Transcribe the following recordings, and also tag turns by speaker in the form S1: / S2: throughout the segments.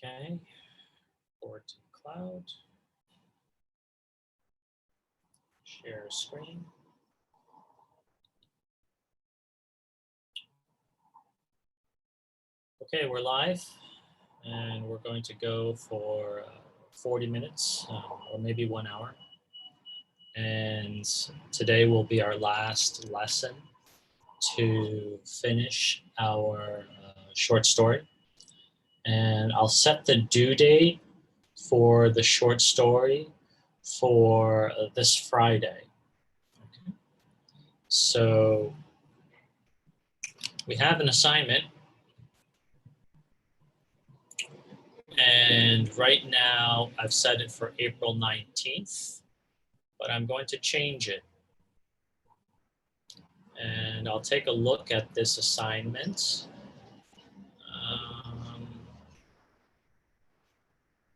S1: Okay, forward to cloud, share screen. Okay, we're live, and we're going to go for 40 minutes or maybe 1 hour. And today will be our last lesson to finish our short story. And I'll set the due date for the short story for this Friday. Okay. So we have an assignment, and right now I've set it for April 19th, but I'm going to change it. And I'll take a look at this assignment.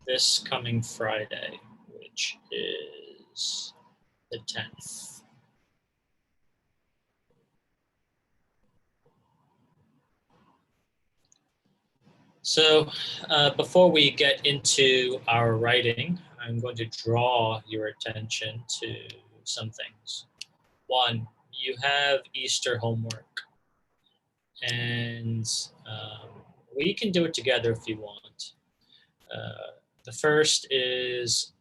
S1: This coming Friday, which is the 10th. So before we get into our writing, I'm going to draw your attention to some things. One, you have Easter homework, and we can do it together if you want. The first is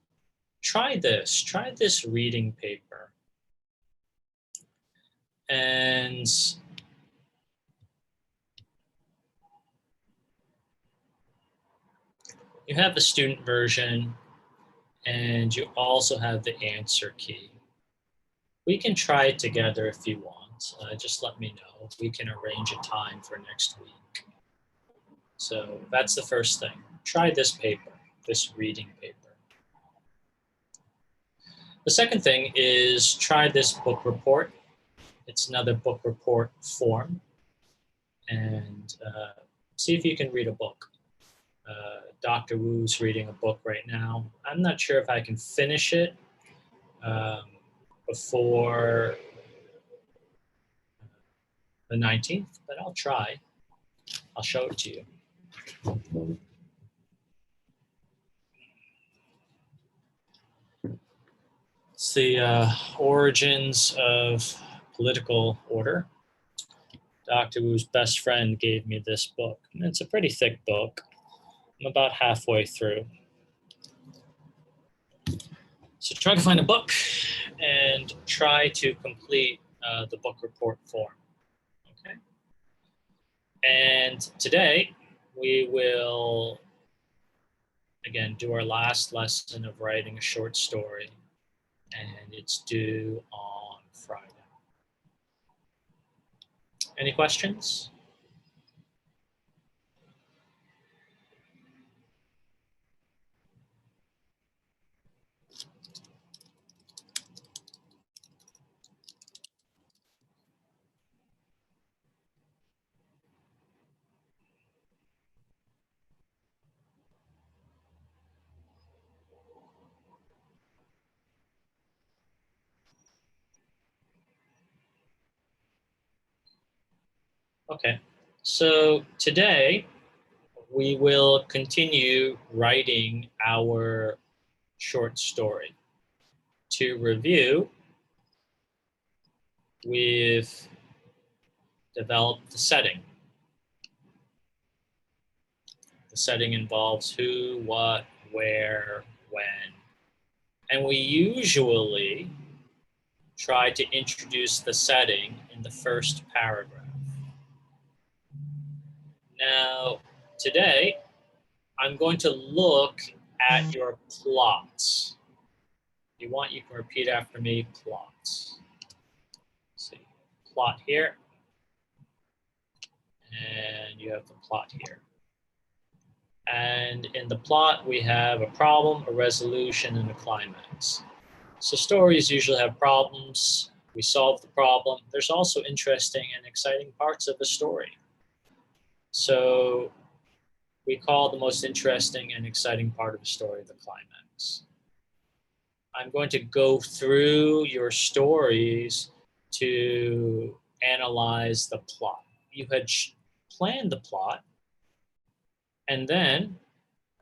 S1: try this reading paper. And you have the student version, and you also have the answer key. We can try it together if you want. Just let me know. We can arrange a time for next week. So that's the first thing. Try this paper, this reading paper. The second thing is try this book report. It's another book report form. And see if you can read a book. Dr. Wu's reading a book right now. I'm not sure if I can finish it before the 19th, but I'll try. I'll show it to you. It's the origins of political order. Dr. Wu's best friend gave me this book, and it's a pretty thick book. I'm about halfway through. So try to find a book and try to complete the book report form. Okay. And today we will, again, do our last lesson of writing a short story, and it's due on Friday. Any questions? Okay, so today we will continue writing our short story. To review, we've developed the setting. The setting involves who, what, where, when, and we usually try to introduce the setting in the first paragraph. Now, today, I'm going to look at your plots. If you want, you can repeat after me, plots. Let's see, plot here, and you have the plot here. And in the plot, we have a problem, a resolution, and a climax. So stories usually have problems. We solve the problem. There's also interesting and exciting parts of a story. So we call the most interesting and exciting part of a story the climax. I'm going to go through your stories to analyze the plot. You had planned the plot, and then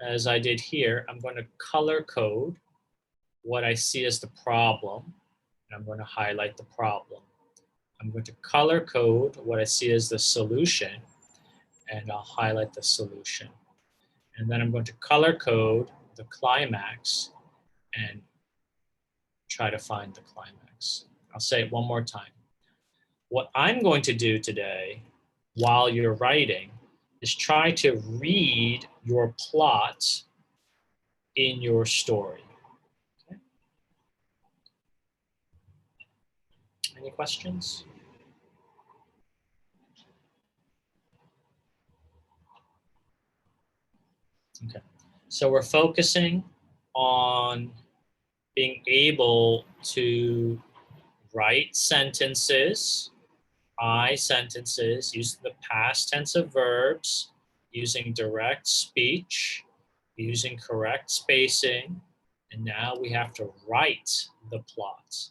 S1: as I did here, I'm going to color code what I see as the problem, and I'm going to highlight the problem. I'm going to color code what I see as the solution, and I'll highlight the solution. And then I'm going to color code the climax and try to find the climax. I'll say it one more time. What I'm going to do today while you're writing is try to read your plot in your story. Okay. Any questions? Okay, so we're focusing on being able to write sentences, sentences, using the past tense of verbs, using direct speech, using correct spacing, and now we have to write the plot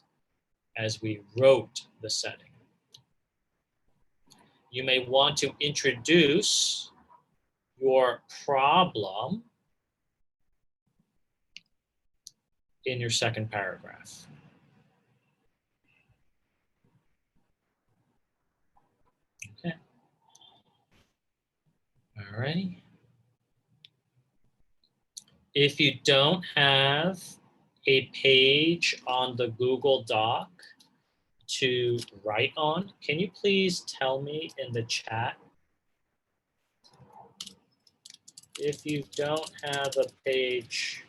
S1: as we wrote the setting. You may want to introduce your problem in your second paragraph. Okay. All righty. If you don't have a page on the Google Doc to write on, can you please tell me in the chat? If you don't have a page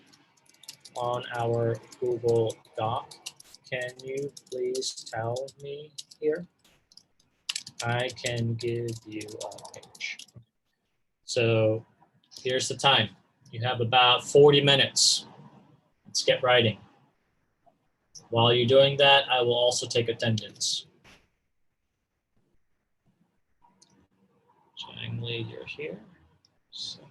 S1: on our Google Doc, can you please tell me here? I can give you a page. So here's the time. You have about 40 minutes. Let's get writing. While you're doing that, I will also take attendance. Chang-Li, you're here. So,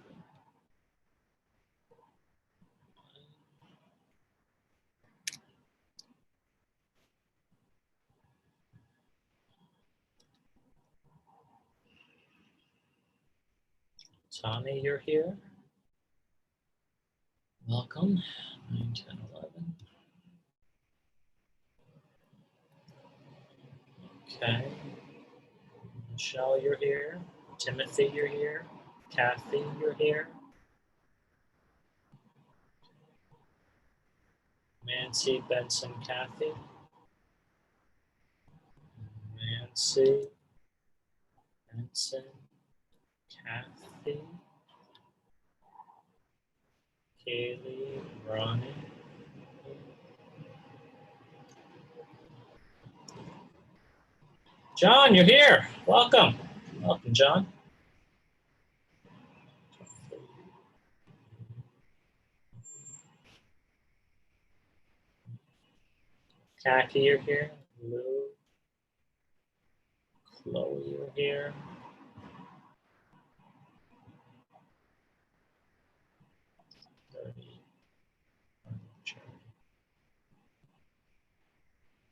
S1: Tommy, you're here. Welcome. 9, 10, 11. Okay. Michelle, you're here. Timothy, you're here. Kathy, you're here. Nancy, Benson, Kathy. Nancy, Benson, Kathy. Kaylee, Ronnie. John, you're here. Welcome. Welcome, John. Kathy, you're here. Lou. Chloe, you're here.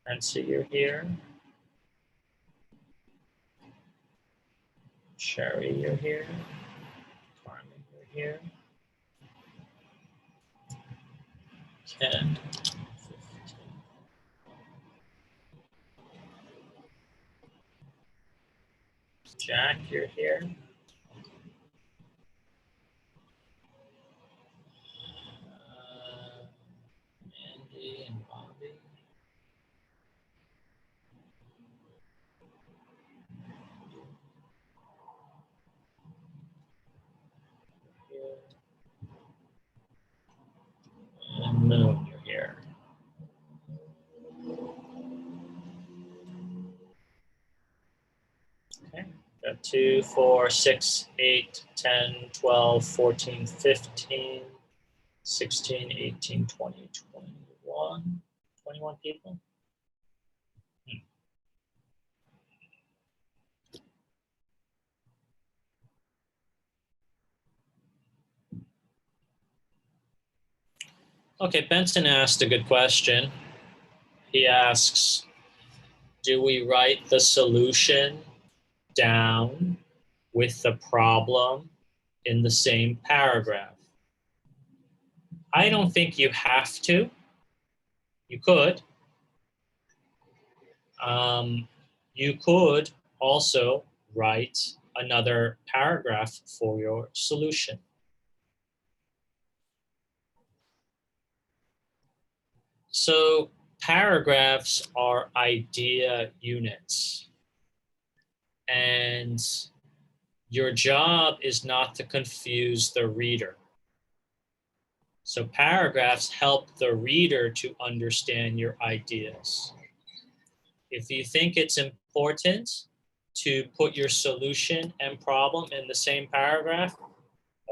S1: Nancy, you're here. Sherry, you're here. Carmen, you're here. Ken, 15. Jack, you're here. Andy and Bobby. Here. And Moon, you're here. Okay. Got 2, 4, 6, 8, 10, 12, 14, 15, 16, 18, 20, 21. 21 people. Okay, Benson asked a good question. He asks, do we write the solution down with the problem in the same paragraph? I don't think you have to. You could. You could also write another paragraph for your solution. So paragraphs are idea units. And your job is not to confuse the reader. So paragraphs help the reader to understand your ideas. If you think it's important to put your solution and problem in the same paragraph,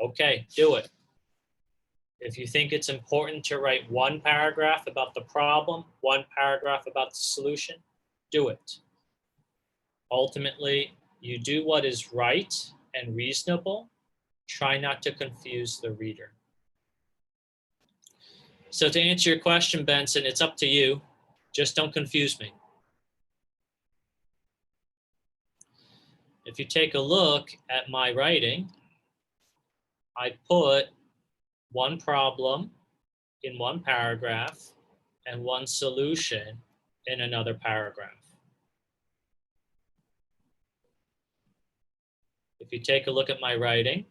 S1: okay, do it. If you think it's important to write one paragraph about the problem, one paragraph about the solution, do it. Ultimately, you do what is right and reasonable. Try not to confuse the reader. So to answer your question, Benson, it's up to you. Just don't confuse me. If you take a look at my writing, I put one problem in one paragraph and one solution in another paragraph. If you take a look at my writing,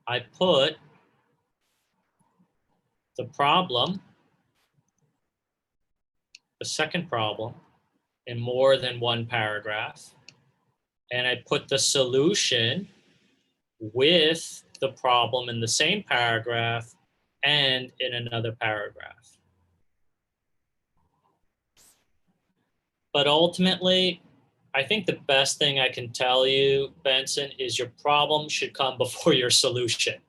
S1: I put the problem, the second problem, in more than one paragraph, and I put the solution with the problem in the same paragraph and in another paragraph. But ultimately, I think the best thing I can tell you, Benson, is your problem should come before your solution.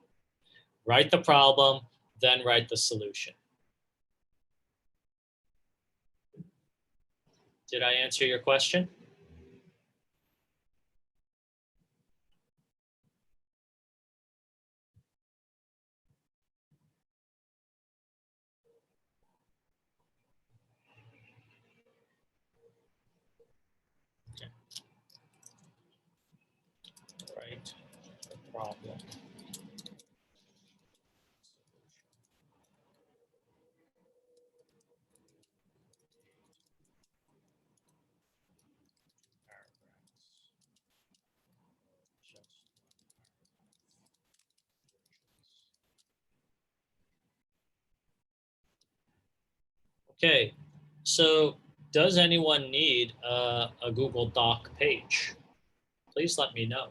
S1: Write the problem, then write the solution. Did I answer your question? Okay. Write the problem. Okay, so does anyone need a Google Doc page? Please let me know.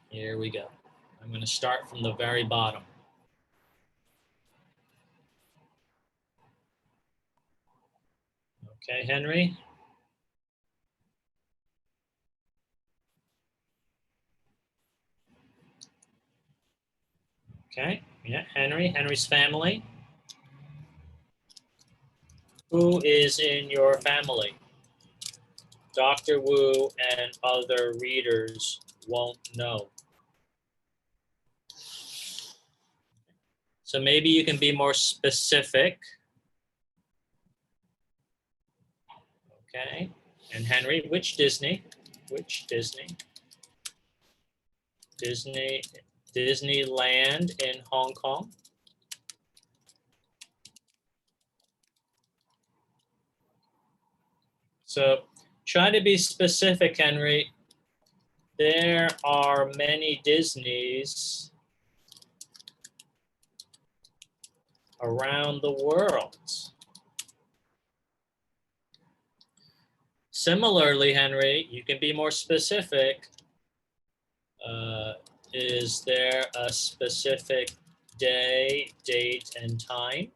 S1: Here we go. I'm going to start from the very bottom. Okay, Henry. Okay, yeah, Henry's family. Who is in your family? Dr. Wu and other readers won't know. So maybe you can be more specific. Okay, and Henry, which Disney? Which Disney? Disneyland in Hong Kong. So try to be specific, Henry. There are many Disneys around the world. Similarly, Henry, you can be more specific. Is there a specific day, date, and time?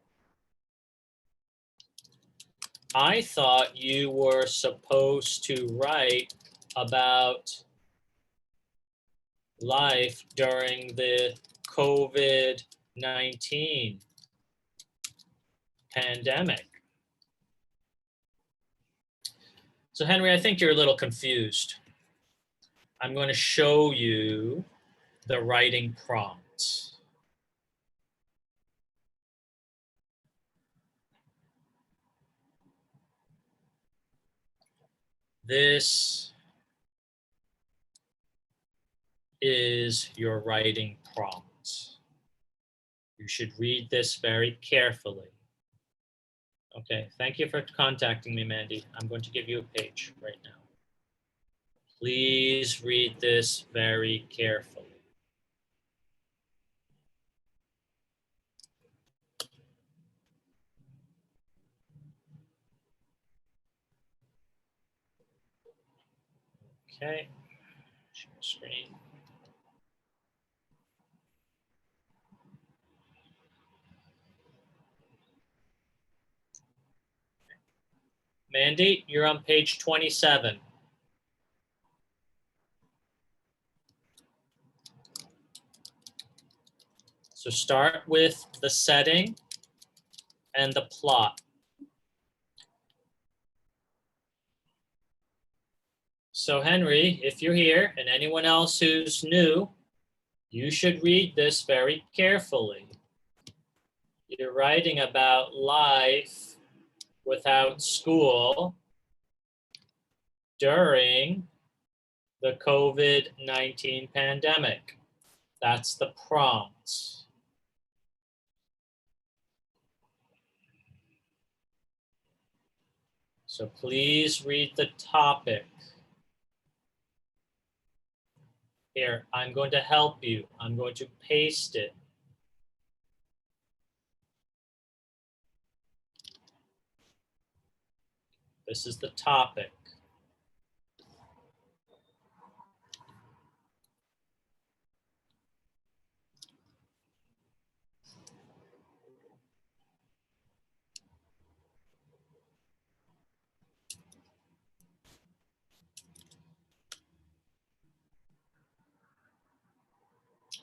S1: I thought you were supposed to write about life during the COVID-19 pandemic. So Henry, I think you're a little confused. I'm going to show you the writing prompt. This is your writing prompt. You should read this very carefully. Okay, thank you for contacting me, Mandy. I'm going to give you a page right now. Please read this very carefully. Okay, share screen. Mandy, you're on page 27. So start with the setting and the plot. So Henry, if you're here, and anyone else who's new, you should read this very carefully. You're writing about life without school during the COVID-19 pandemic. That's the prompt. So please read the topic. Here, I'm going to help you. I'm going to paste it. This is the topic.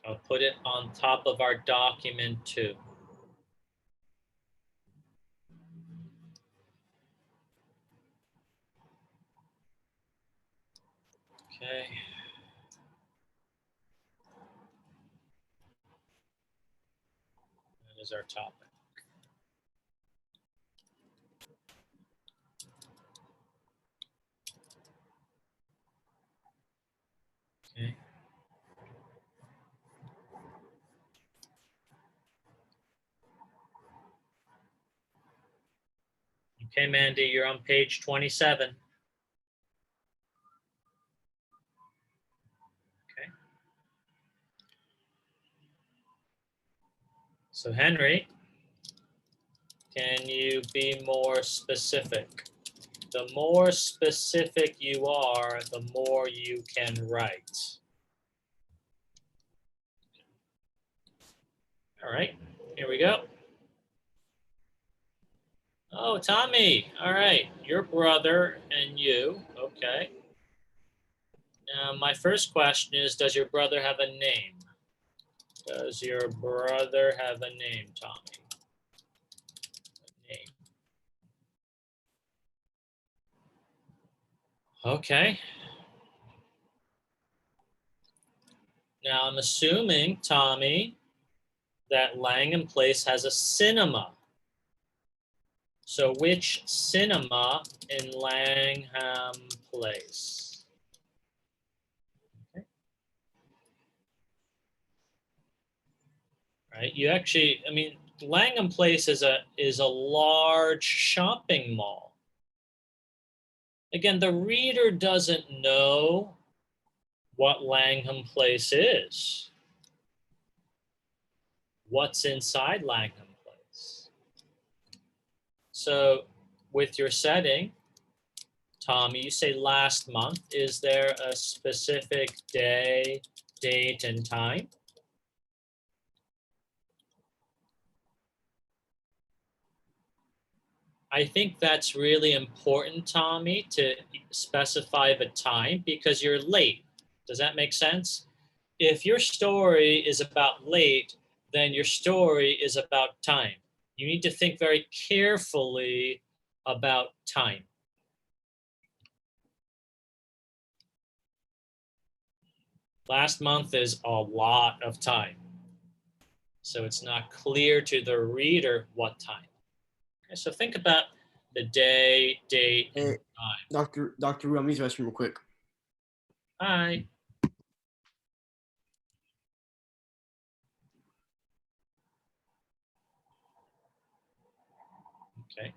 S1: I'll put it on top of our document too. Okay. That is our topic. Okay. Okay, Mandy, you're on page 27. Okay. So Henry, can you be more specific? The more specific you are, the more you can write. All right, here we go. Oh, Tommy, all right, your brother and you, okay. Now, my first question is, does your brother have a name? Does your brother have a name, Tommy? A name. Okay. Now, I'm assuming, Tommy, that Langham Place has a cinema. So which cinema in Langham Place? Okay. Right. You actually, I mean, Langham Place is a large shopping mall. Again, the reader doesn't know what Langham Place is. What's inside Langham Place? So with your setting, Tommy, you say last month. Is there a specific day, date, and time? I think that's really important, Tommy, to specify the time because you're late. Does that make sense? If your story is about late, then your story is about time. You need to think very carefully about time. Last month is a lot of time. So it's not clear to the reader what time. Okay, so think about the day, date, and
S2: Hey,
S1: time.
S2: Dr. Ru, I'm using the restroom real quick.
S1: Hi. Okay.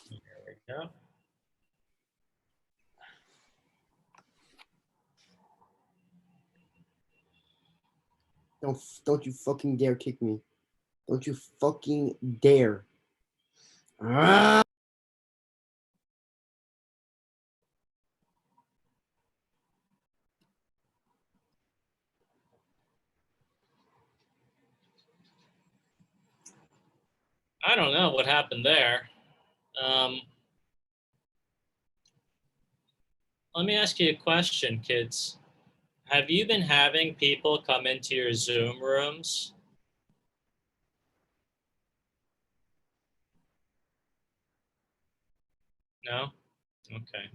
S1: Here we go.
S2: Don't you fucking dare kick me. Don't you fucking dare. Ah!
S1: I don't know what happened there. Let me ask you a question, kids. Have you been having people come into your Zoom rooms? No? Okay.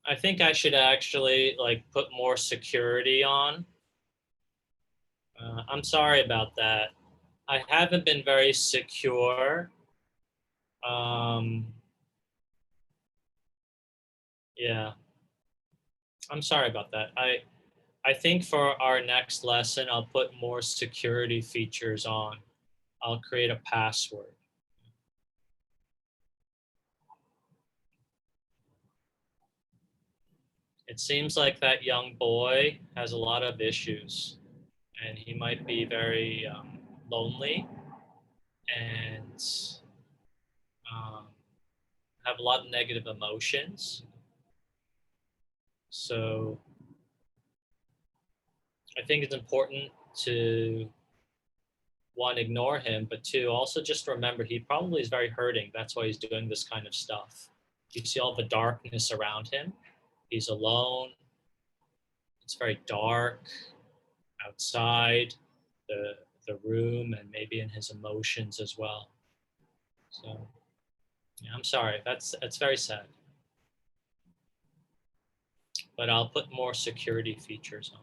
S1: I think I should actually like put more security on. I'm sorry about that. I haven't been very secure. Yeah, I'm sorry about that. I think for our next lesson, I'll put more security features on. I'll create a password. It seems like that young boy has a lot of issues, and he might be very lonely and um, have a lot of negative emotions. So I think it's important to, one, ignore him, but two, also just remember he probably is very hurting. That's why he's doing this kind of stuff. You see all the darkness around him. He's alone. It's very dark outside the room and maybe in his emotions as well. So yeah, I'm sorry. That's very sad. But I'll put more security features on.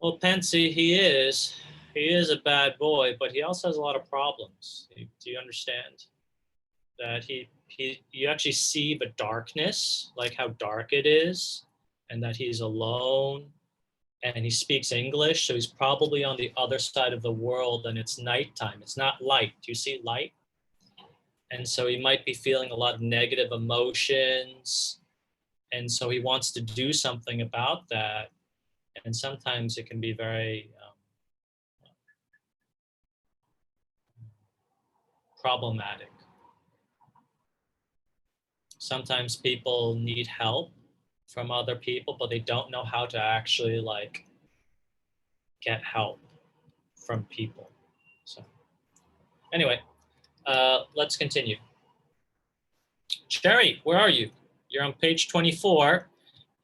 S1: Well, Pensy, he is a bad boy, but he also has a lot of problems. Do you understand that you actually see the darkness, like how dark it is, and that he's alone, and he speaks English, so he's probably on the other side of the world, and it's nighttime. It's not light. Do you see light? And so he might be feeling a lot of negative emotions, and so he wants to do something about that. And sometimes it can be very problematic. Sometimes people need help from other people, but they don't know how to actually like get help from people. So anyway, let's continue. Cherry, where are you? You're on page 24,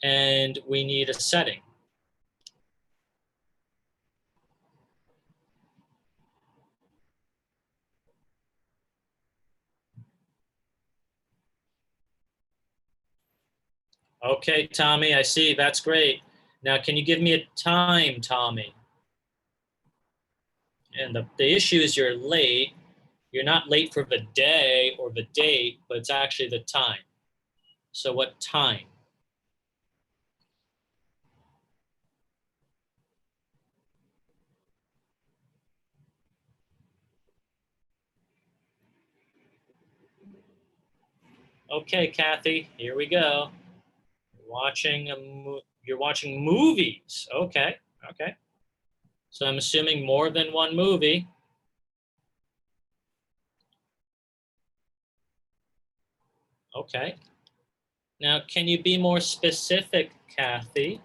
S1: and we need a setting. Okay, Tommy, I see. That's great. Now, can you give me a time, Tommy? And the issue is you're late. You're not late for the day or the date, but it's actually the time. So what time? Okay, Kathy, here we go. You're watching movies. Okay, okay. So I'm assuming more than one movie. Okay. Now, can you be more specific, Kathy?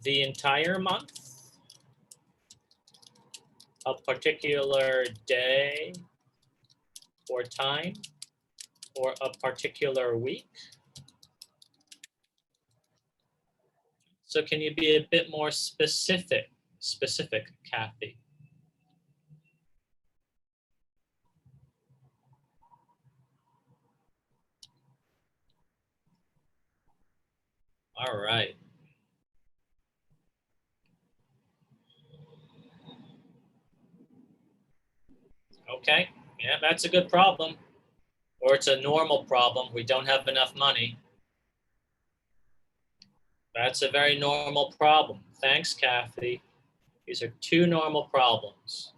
S1: The entire month? a particular day or time or a particular week? So can you be a bit more specific, Kathy? All right. Okay, yeah, that's a good problem. Or it's a normal problem. We don't have enough money. That's a very normal problem. Thanks, Kathy. These are two normal problems.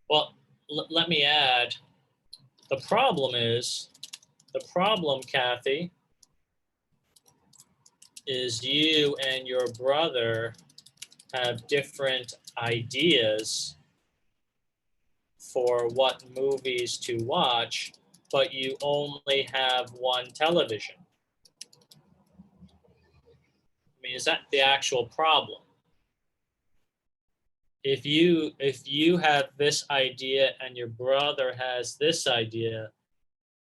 S1: Well, let me add, the problem, Kathy, is you and your brother have different ideas for what movies to watch, but you only have one television. I mean, is that the actual problem? If you have this idea and your brother has this idea,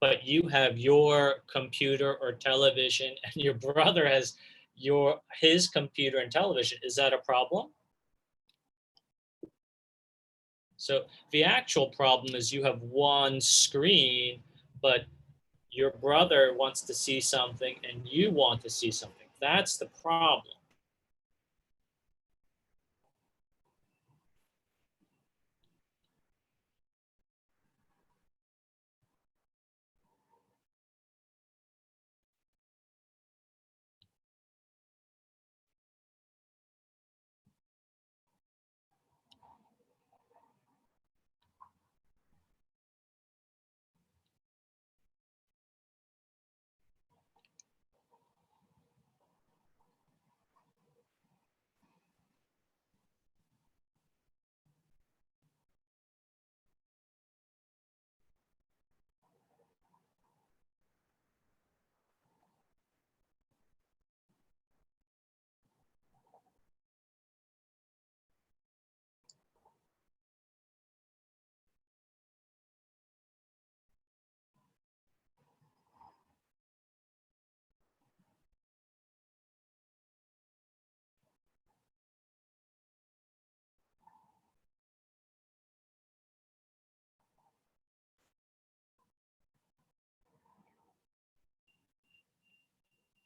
S1: but you have your computer or television and your brother has his computer and television, is that a problem? So the actual problem is you have one screen, but your brother wants to see something and you want to see something. That's the problem.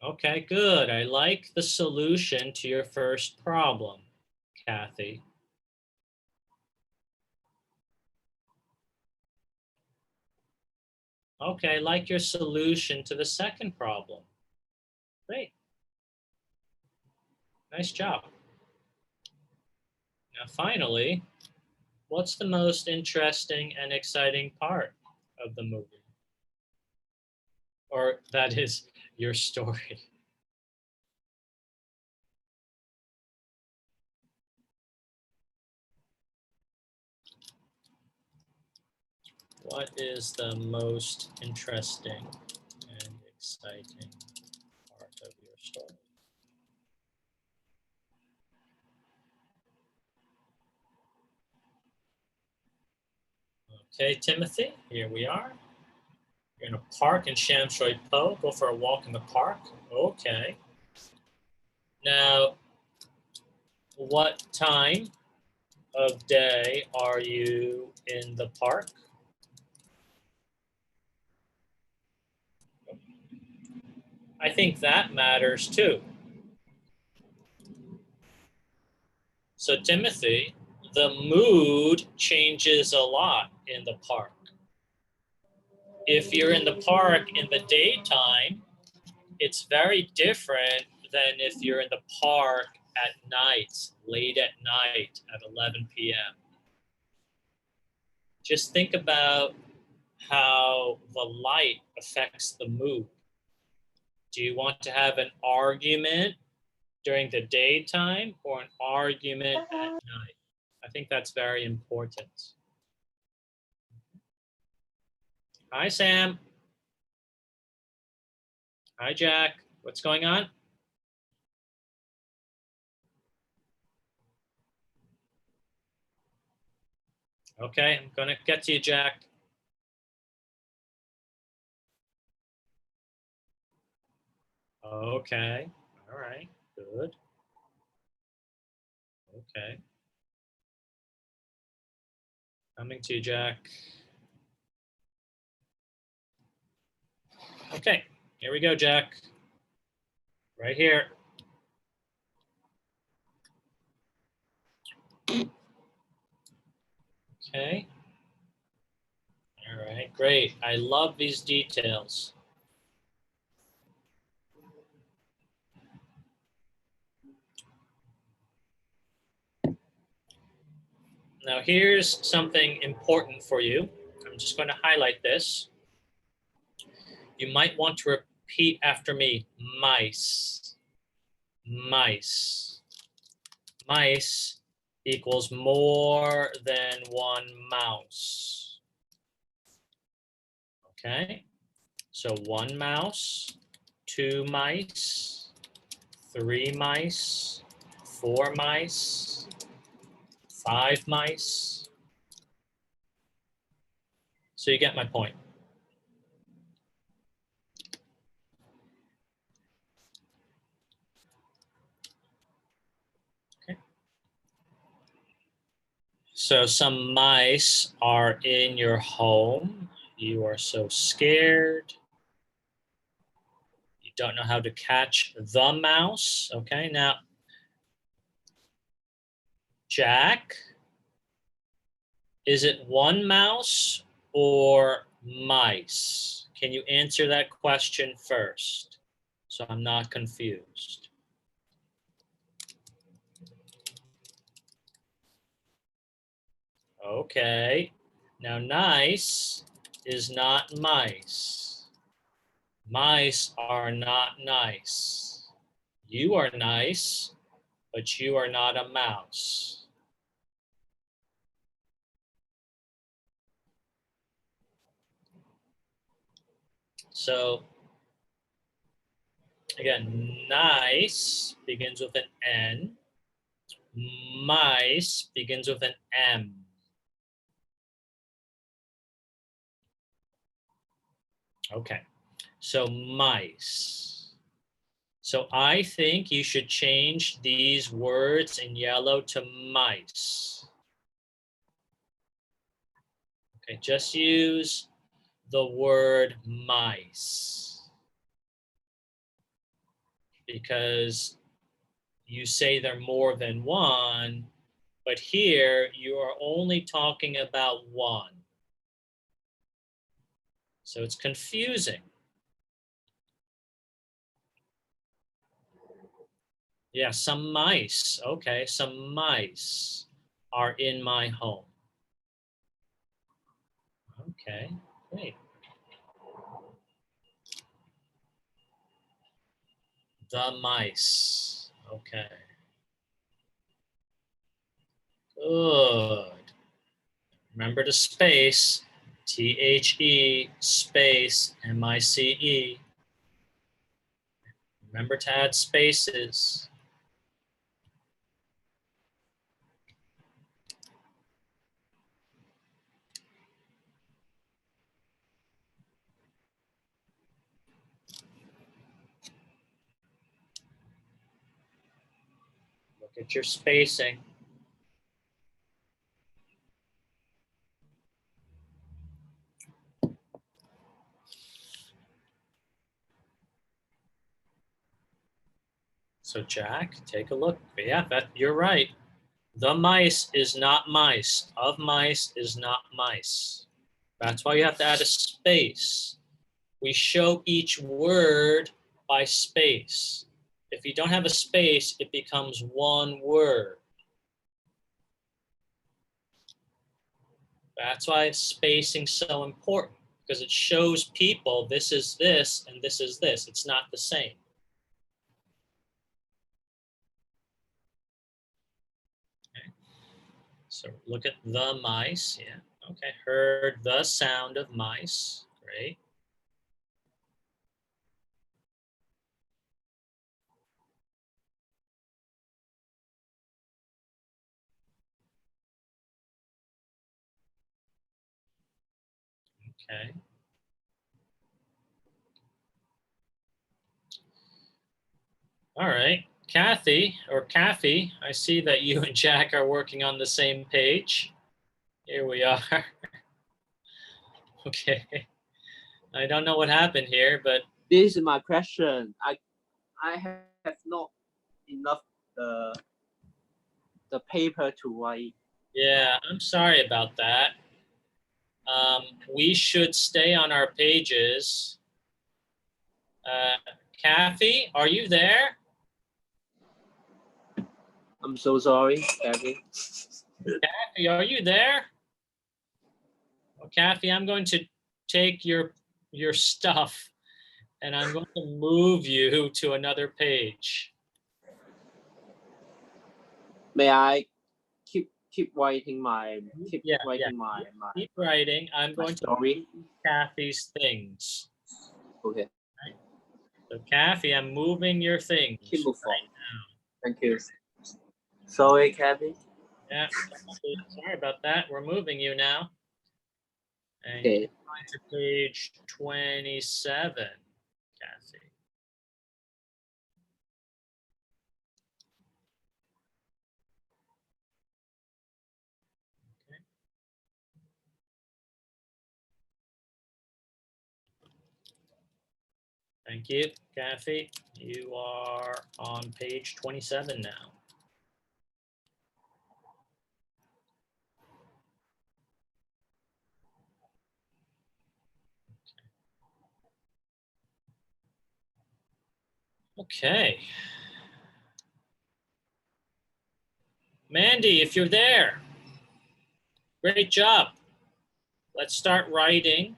S1: Okay, good. I like the solution to your first problem, Kathy. Okay, I like your solution to the second problem. Great. Nice job. Now, finally, what's the most interesting and exciting part of the movie? Or that is your story. What is the most interesting and exciting part of your story? Okay, Timothy, here we are. You're in a park in Shamshui Po. Go for a walk in the park. Okay. Now, what time of day are you in the park? I think that matters too. So, Timothy, the mood changes a lot in the park. If you're in the park in the daytime, it's very different than if you're in the park at night, late at night at 11 p.m. Just think about how the light affects the mood. Do you want to have an argument during the daytime or an argument at night? I think that's very important. Hi, Sam. Hi, Jack. What's going on? Okay, I'm going to get to you, Jack. Okay, all right, good. Okay. Coming to you, Jack. Okay, here we go, Jack. Right here. Okay. All right, great. I love these details. Now here's something important for you. I'm just going to highlight this. You might want to repeat after me, mice. Mice. Mice equals more than one mouse. Okay, so one mouse, two mice, three mice, four mice, five mice. So you get my point. Okay. So some mice are in your home. You are so scared. You don't know how to catch the mouse. Okay, now, Jack, is it one mouse or mice? Can you answer that question first so I'm not confused? Okay, now nice is not mice. Mice are not nice. You are nice, but you are not a mouse. So again, nice begins with an N. Mice begins with an M. Okay, so mice. So I think you should change these words in yellow to mice. Okay, just use the word mice because you say they're more than one, but here you are only talking about one. So it's confusing. Yeah, some mice. Okay, some mice are in my home. Okay, great. The mice. Okay. Good. Remember the space. THE space MICE. Remember to add spaces. Look at your spacing. So Jack, take a look. Yeah, you're right. The mice is not mice. Of mice is not mice. That's why you have to add a space. We show each word by space. If you don't have a space, it becomes one word. That's why spacing is so important, because it shows people this is this and this is this. It's not the same. Okay. So look at the mice. Yeah. Okay. Heard the sound of mice. Great. Okay. All right. Kathy, I see that you and Jack are working on the same page. Here we are. Okay. I don't know what happened here, but
S3: This is my question. I have not enough the paper to write.
S1: yeah, I'm sorry about that. We should stay on our pages. Kathy, are you there?
S3: I'm so sorry, Kevin.
S1: Kathy, are you there? Well, Kathy, I'm going to take your stuff and I'm going to move you to another page.
S3: May I keep writing my
S1: Yeah,
S3: my
S1: Keep writing. I'm
S3: my
S1: going to
S3: story?
S1: move Kathy's things.
S3: Okay.
S1: So Kathy, I'm moving your things.
S3: Keep moving. Thank you. Sorry, Kevin.
S1: Yeah, sorry about that. We're moving you now. And
S3: Okay.
S1: you're going to page 27, Kathy. Okay. Thank you, Kathy. You are on page 27 now. Okay. Mandy, if you're there, great job. Let's start writing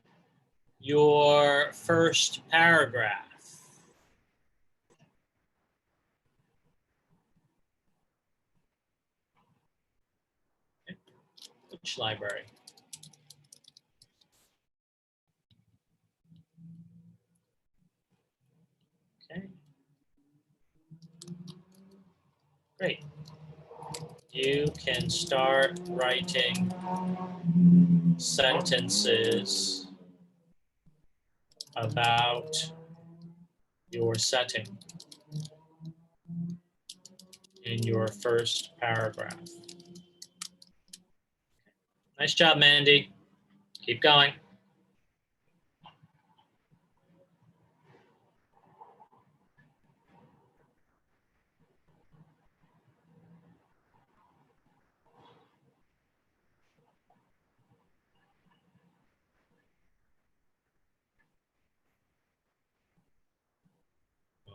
S1: your first paragraph. Okay. Which library? Okay. Great. You can start writing sentences about your setting in your first paragraph. Nice job, Mandy. Keep going.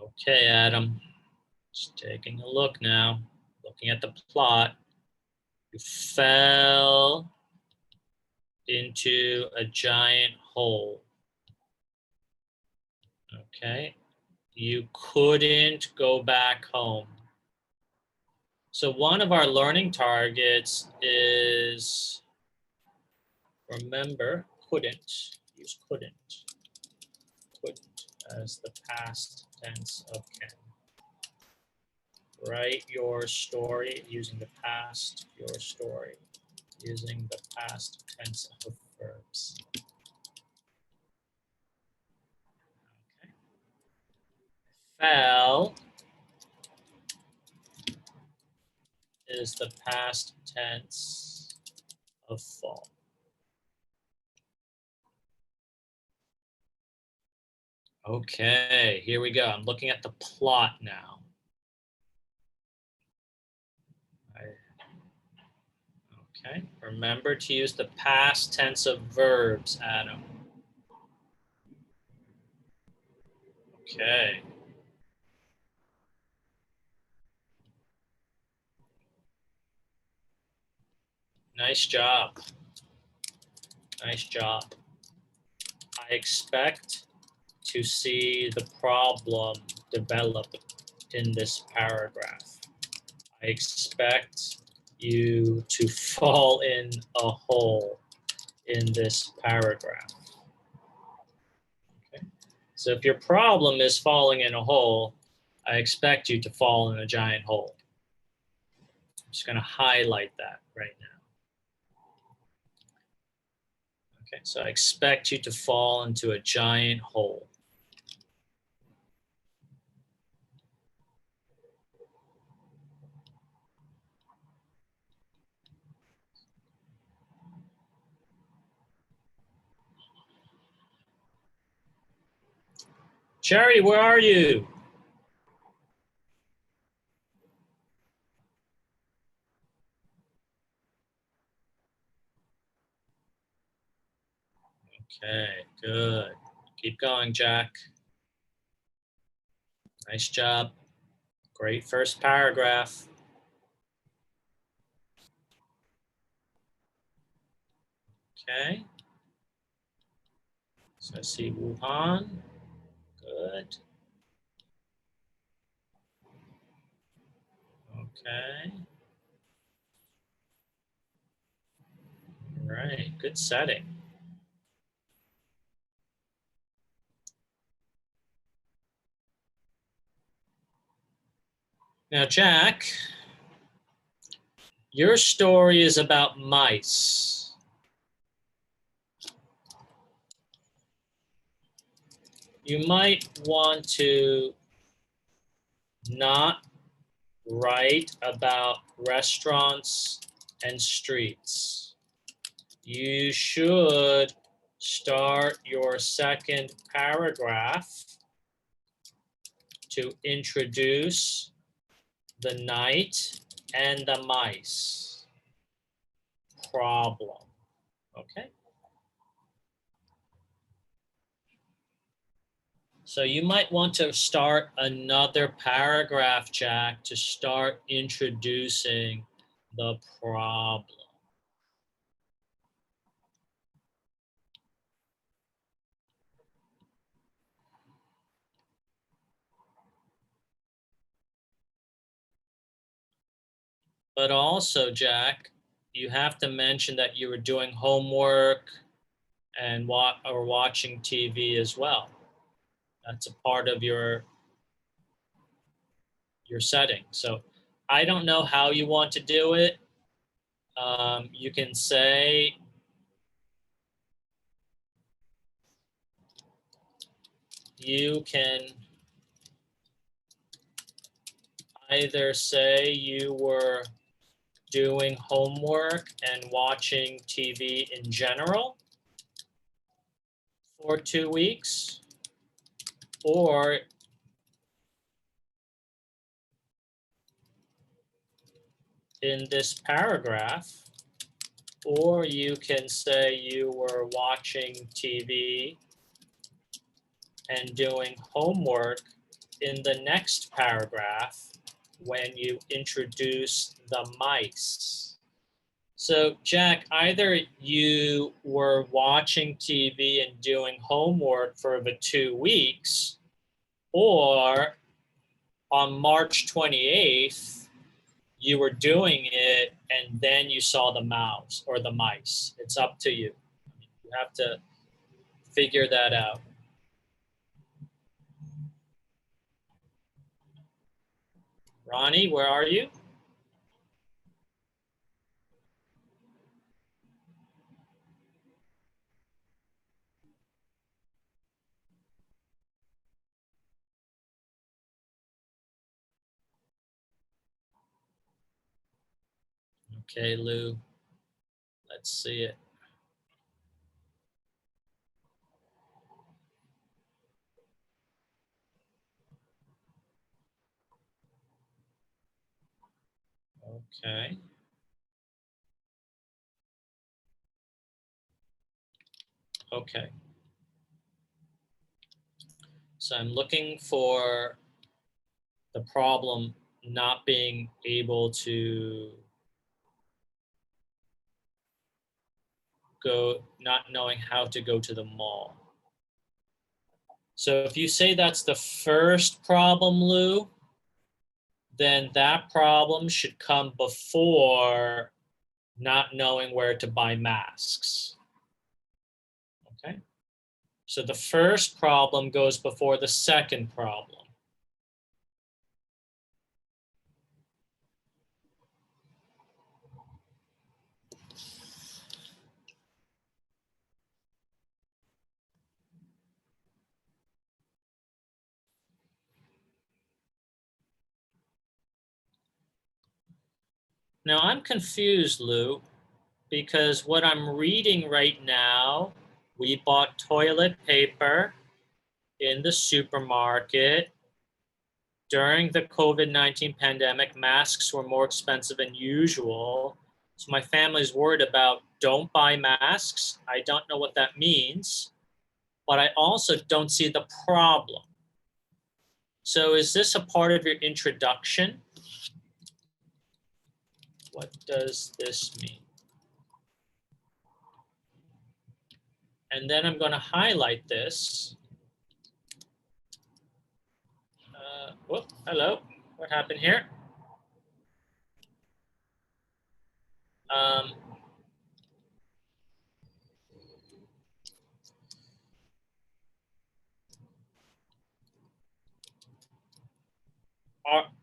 S1: Okay, Adam. Just taking a look now. Looking at the plot. You fell into a giant hole. Okay. You couldn't go back home. So one of our learning targets is, remember, couldn't. Use couldn't. Couldn't as the past tense of can. Write your story using the past, your story, using the past tense of verbs. Okay. Fell is the past tense of fall. Okay, here we go. I'm looking at the plot now. Okay, remember to use the past tense of verbs, Adam. Okay. Nice job. Nice job. I expect to see the problem develop in this paragraph. I expect you to fall in a hole in this paragraph. Okay. So if your problem is falling in a hole, I expect you to fall in a giant hole. I'm just going to highlight that right now. Okay, so I expect you to fall into a giant hole. Cherry, where are you? Okay, good. Keep going, Jack. Nice job. Great first paragraph. Okay. So I see Wuhan. Good. Okay. All right. Good setting. Now, Jack, your story is about mice. You might want to not write about restaurants and streets. You should start your second paragraph to introduce the knight and the mice problem. Okay? So you might want to start another paragraph, Jack, to start introducing the problem. But also, Jack, you have to mention that you were doing homework and watching TV as well. That's a part of your setting. So I don't know how you want to do it. You can say you can either say you were doing homework and watching TV in general for 2 weeks, or in this paragraph, or you can say you were watching TV and doing homework in the next paragraph when you introduce the mice. So, Jack, either you were watching TV and doing homework for the 2 weeks, or on March 28th, you were doing it and then you saw the mouse or the mice. It's up to you. You have to figure that out. Ronnie, where are you? Okay, Lou, let's see it. Okay. Okay. So I'm looking for the problem not being able to go, not knowing how to go to the mall. So if you say that's the first problem, Lou, then that problem should come before not knowing where to buy masks. Okay? So the first problem goes before the second problem. Now I'm confused, Lou, because what I'm reading right now, we bought toilet paper in the supermarket. During the COVID-19 pandemic, masks were more expensive than usual. So my family's worried about don't buy masks. I don't know what that means, but I also don't see the problem. So is this a part of your introduction? What does this mean? And then I'm going to highlight this. Whoop, hello. What happened here? Um,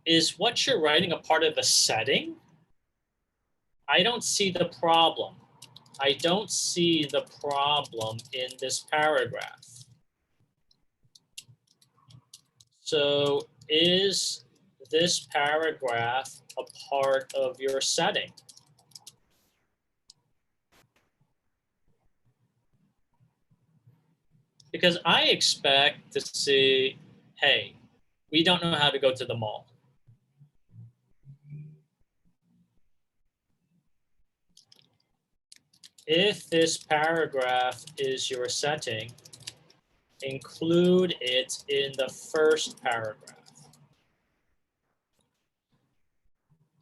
S1: is what you're writing a part of the setting? I don't see the problem. I don't see the problem in this paragraph. So is this paragraph a part of your setting? Because I expect to see, hey, we don't know how to go to the mall. If this paragraph is your setting, include it in the first paragraph.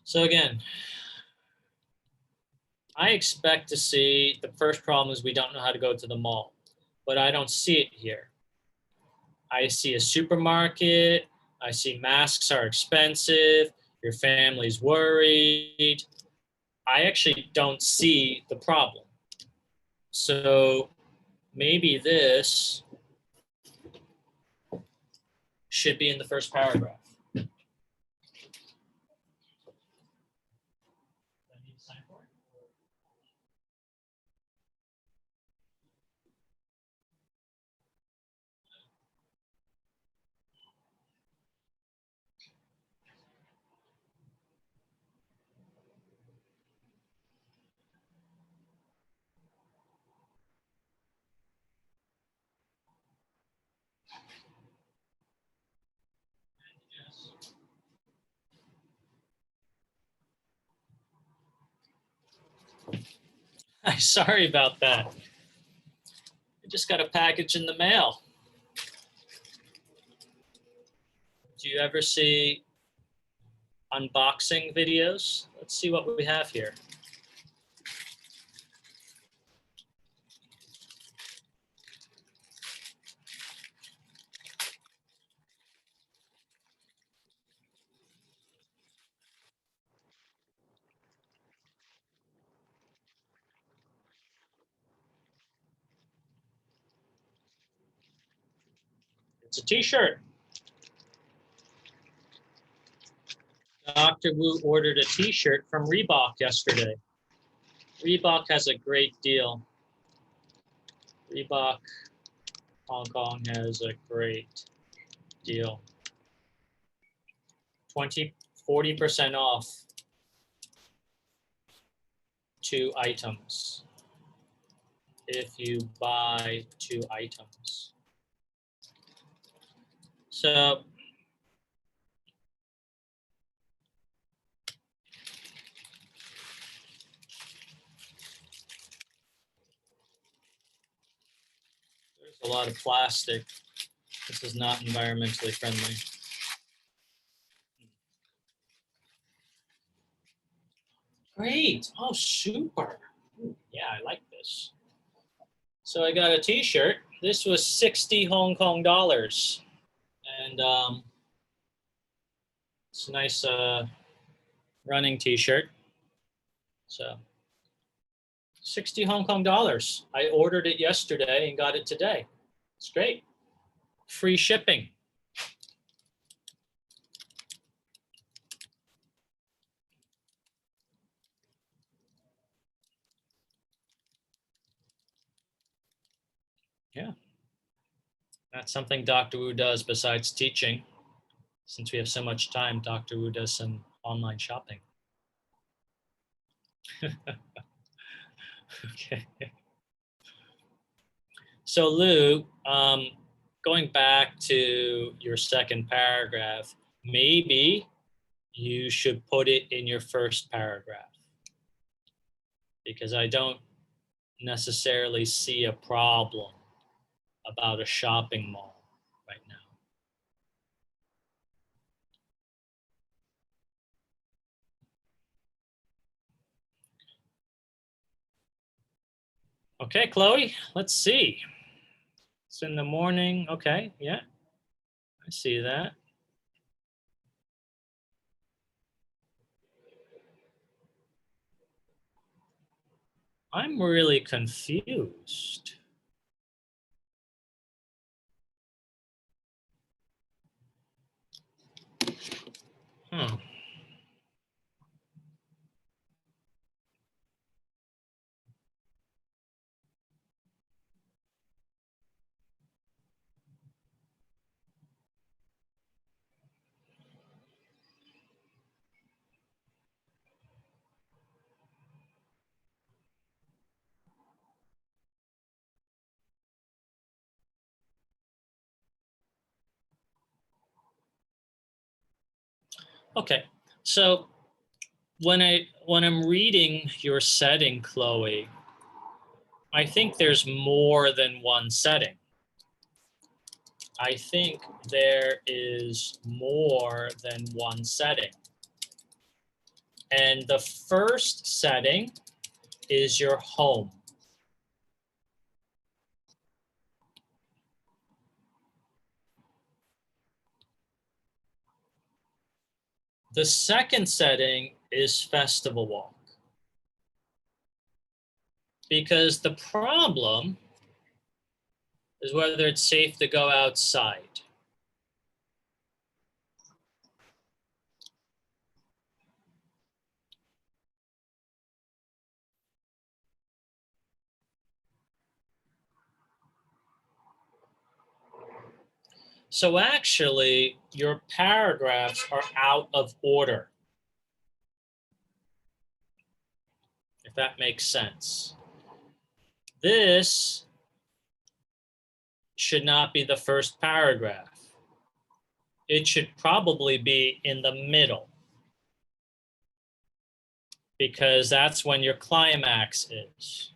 S1: So again, I expect to see the first problem is we don't know how to go to the mall, but I don't see it here. I see a supermarket, I see masks are expensive, your family's worried. I actually don't see the problem. So maybe this should be in the first paragraph. Sorry about that. I just got a package in the mail. Do you ever see unboxing videos? Let's see what we have here. It's a t-shirt. Dr. Wu ordered a t-shirt from Reebok yesterday. Reebok has a great deal. Reebok Hong Kong has a great deal. 40% off 2 items if you buy 2 items. So there's a lot of plastic. This is not environmentally friendly. Great. Oh, super. Ooh, yeah, I like this. So I got a t-shirt. This was 60 Hong Kong dollars. And it's a nice running t-shirt. So 60 Hong Kong dollars. I ordered it yesterday and got it today. It's great. Free shipping. Yeah. That's something Dr. Wu does besides teaching. Since we have so much time, Dr. Wu does some online shopping. Okay. So Lou, going back to your second paragraph, maybe you should put it in your first paragraph because I don't necessarily see a problem about a shopping mall right now. Okay, Chloe, let's see. It's in the morning. Okay, yeah, I see that. I'm really confused. Hmm. Okay, so when I'm reading your setting, Chloe, I think there's more than one setting. I think there is more than one setting. And the first setting is your home. The second setting is Festival Walk. Because the problem is whether it's safe to go outside. So actually, your paragraphs are out of order, if that makes sense. This should not be the first paragraph. It should probably be in the middle, because that's when your climax is.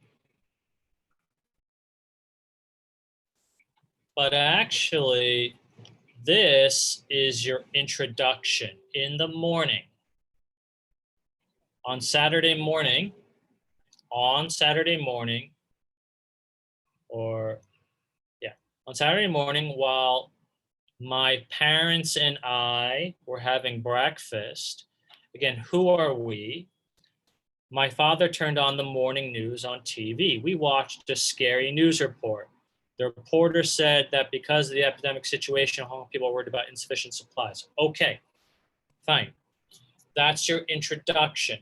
S1: But actually, this is your introduction in the morning. On Saturday morning, on Saturday morning while my parents and I were having breakfast. Again, who are we? My father turned on the morning news on TV. We watched a scary news report. The reporter said that because of the epidemic situation, people are worried about insufficient supplies. Okay, fine. That's your introduction.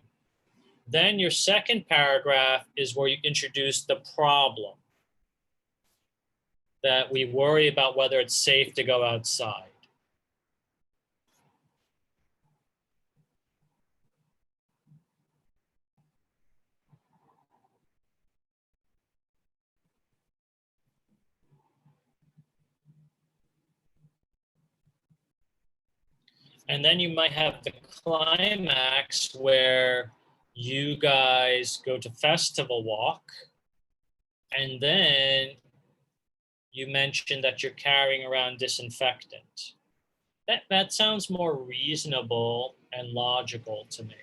S1: Then your second paragraph is where you introduce the problem. That we worry about whether it's safe to go outside. And then you might have the climax where you guys go to Festival Walk, and then you mention that you're carrying around disinfectant. That sounds more reasonable and logical to me.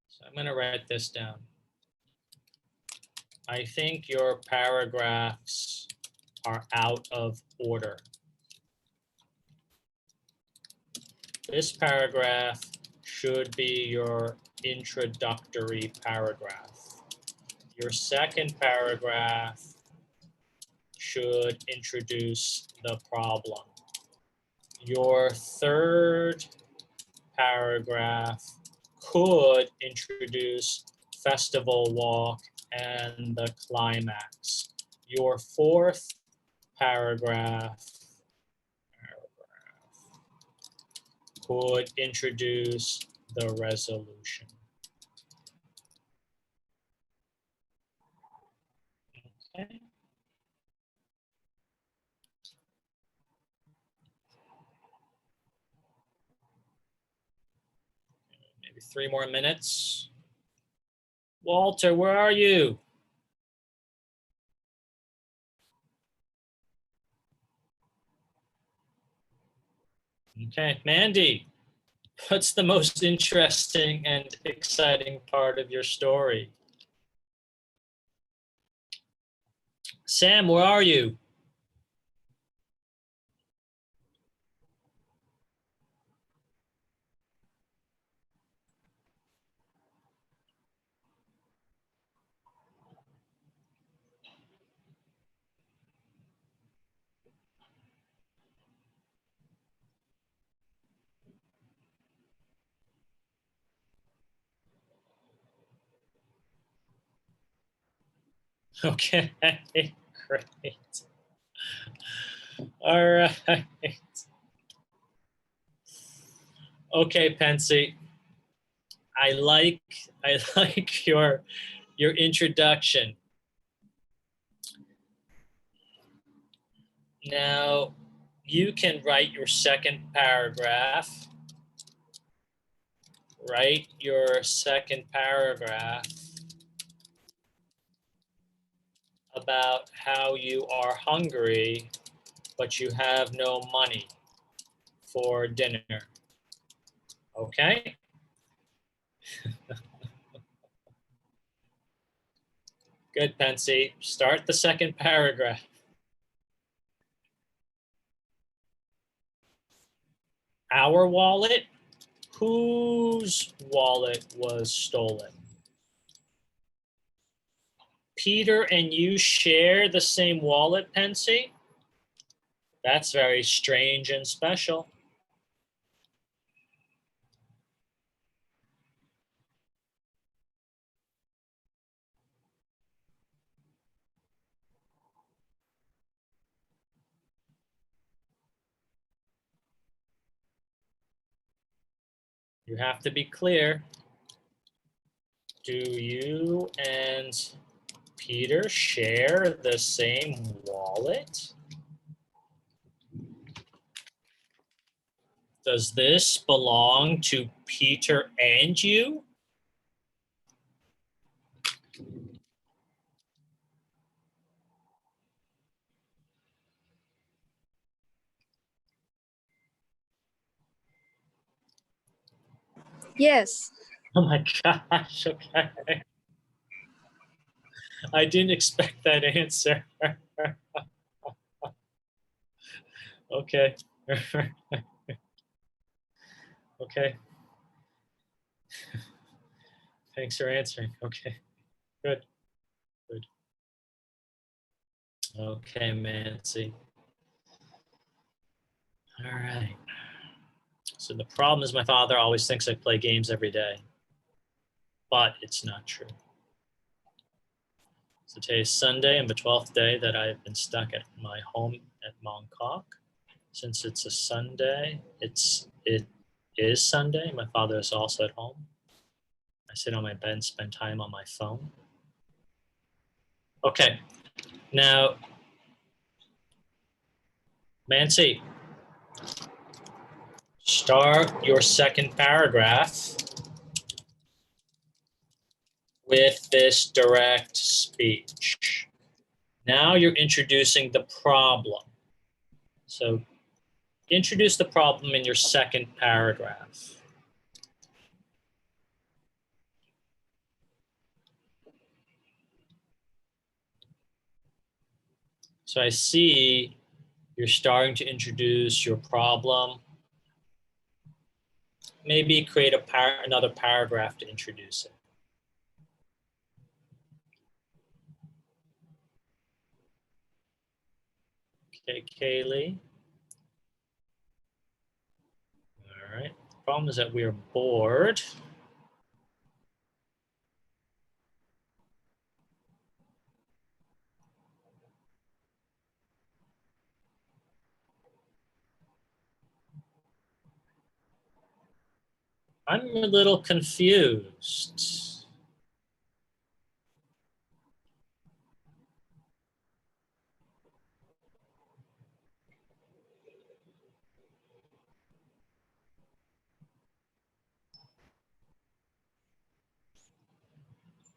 S1: So I'm going to write this down. I think your paragraphs are out of order. This paragraph should be your introductory paragraph. Your second paragraph should introduce the problem. Your third paragraph could introduce festival walk, and the climax. Your fourth paragraph could introduce the resolution. Okay. Maybe 3 more minutes. Walter, where are you? Okay, Mandy, what's the most interesting and exciting part of your story? Sam, where are you? Okay, great. All right. Okay, Pensy. I like your introduction. Now, you can write your second paragraph. Write your second paragraph about how you are hungry, but you have no money for dinner. Okay? Good, Pensy. Start the second paragraph. Our wallet? Whose wallet was stolen? Peter and you share the same wallet, Pensy? That's very strange and special. You have to be clear. Do you and Peter share the same wallet? Does this belong to Peter and you?
S4: Yes.
S1: Oh my gosh, okay. I didn't expect that answer. Okay. Okay. Thanks for answering. Okay. Good. Good. Okay, Mancy. All right. So the problem is my father always thinks I play games every day, but it's not true. So today is Sunday and the 12th day that I've been stuck at my home at Mongkok. Since it's a Sunday, it is Sunday. My father is also at home. I sit on my bed and spend time on my phone. Okay, now, Mancy, start your second paragraph with this direct speech. Now you're introducing the problem. So introduce the problem in your second paragraph. So I see you're starting to introduce your problem. Maybe create another paragraph to introduce it. Okay, Kaylee. All right. The problem is that we are bored. I'm a little confused.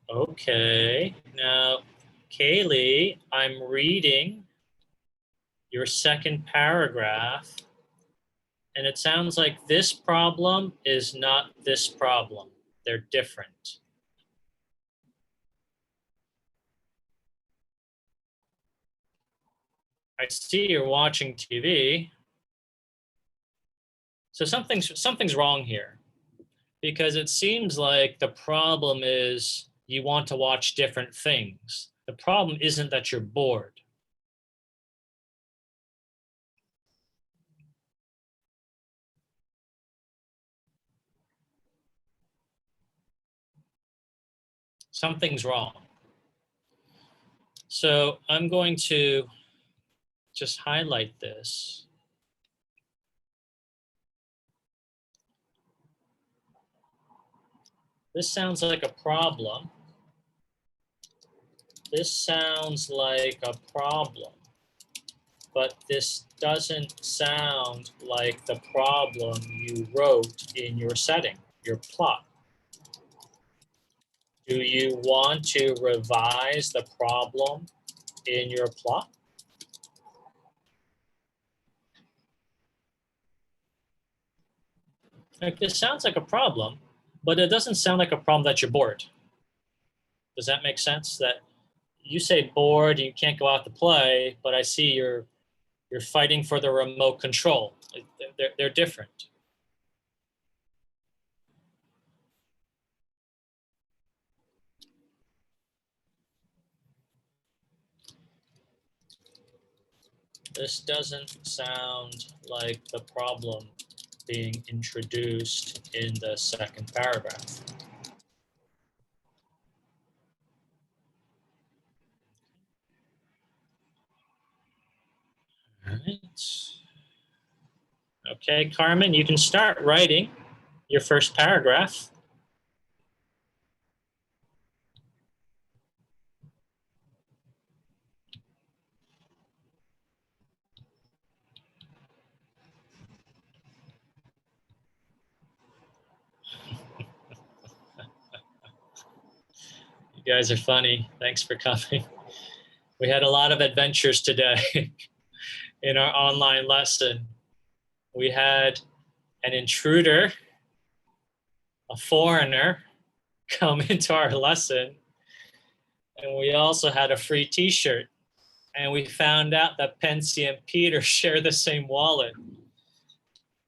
S1: Okay, now, Kaylee, I'm reading your second paragraph, and it sounds like this problem is not this problem. They're different. I see you're watching TV. So something's wrong here, because it seems like the problem is you want to watch different things. The problem isn't that you're bored. Something's wrong. So I'm going to just highlight this. This sounds like a problem. This sounds like a problem, but this doesn't sound like the problem you wrote in your setting, your plot. Do you want to revise the problem in your plot? Like, this sounds like a problem, but it doesn't sound like a problem that you're bored. Does that make sense? That you say bored, you can't go out to play, but I see you're fighting for the remote control. They're different. This doesn't sound like the problem being introduced in the second paragraph. All right. Okay, Carmen, you can start writing your first paragraph. You guys are funny. Thanks for coming. We had a lot of adventures today in our online lesson. We had an intruder, a foreigner, come into our lesson, and we also had a free t-shirt. And we found out that Pensy and Peter share the same wallet.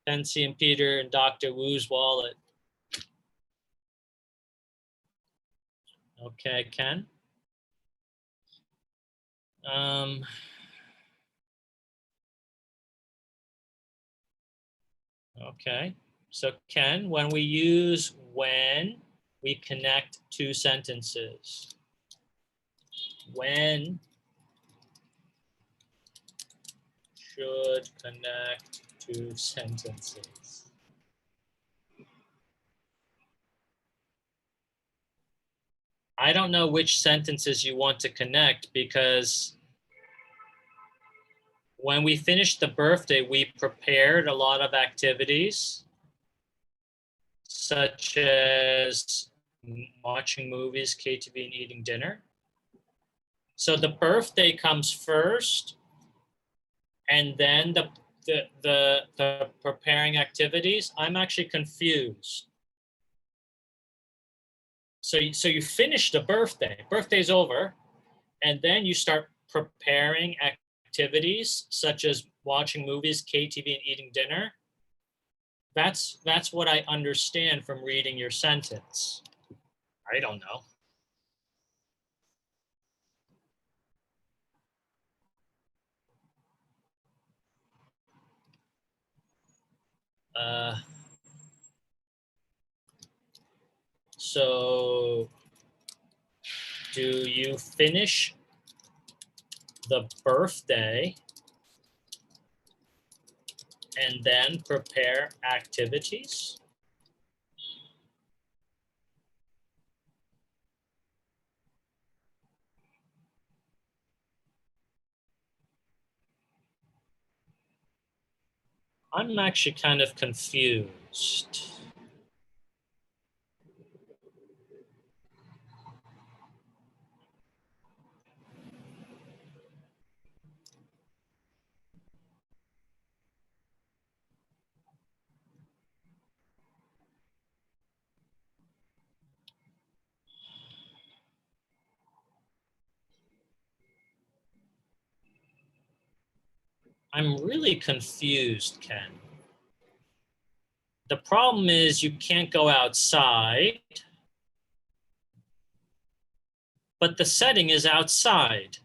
S1: Pensy and Peter and Dr. Wu's wallet. Okay, Ken. Okay, so Ken, when we use when, we connect two sentences. When should connect two sentences. I don't know which sentences you want to connect, because when we finished the birthday, we prepared a lot of activities, such as watching movies, KTV, and eating dinner. So the birthday comes first, and then the preparing activities. I'm actually confused. So you finish the birthday. Birthday's over, and then you start preparing activities such as watching movies, KTV, and eating dinner. That's what I understand from reading your sentence. I don't know. So do you finish the birthday and then prepare activities? I'm actually kind of confused. I'm really confused, Ken. The problem is you can't go outside, but the setting is outside.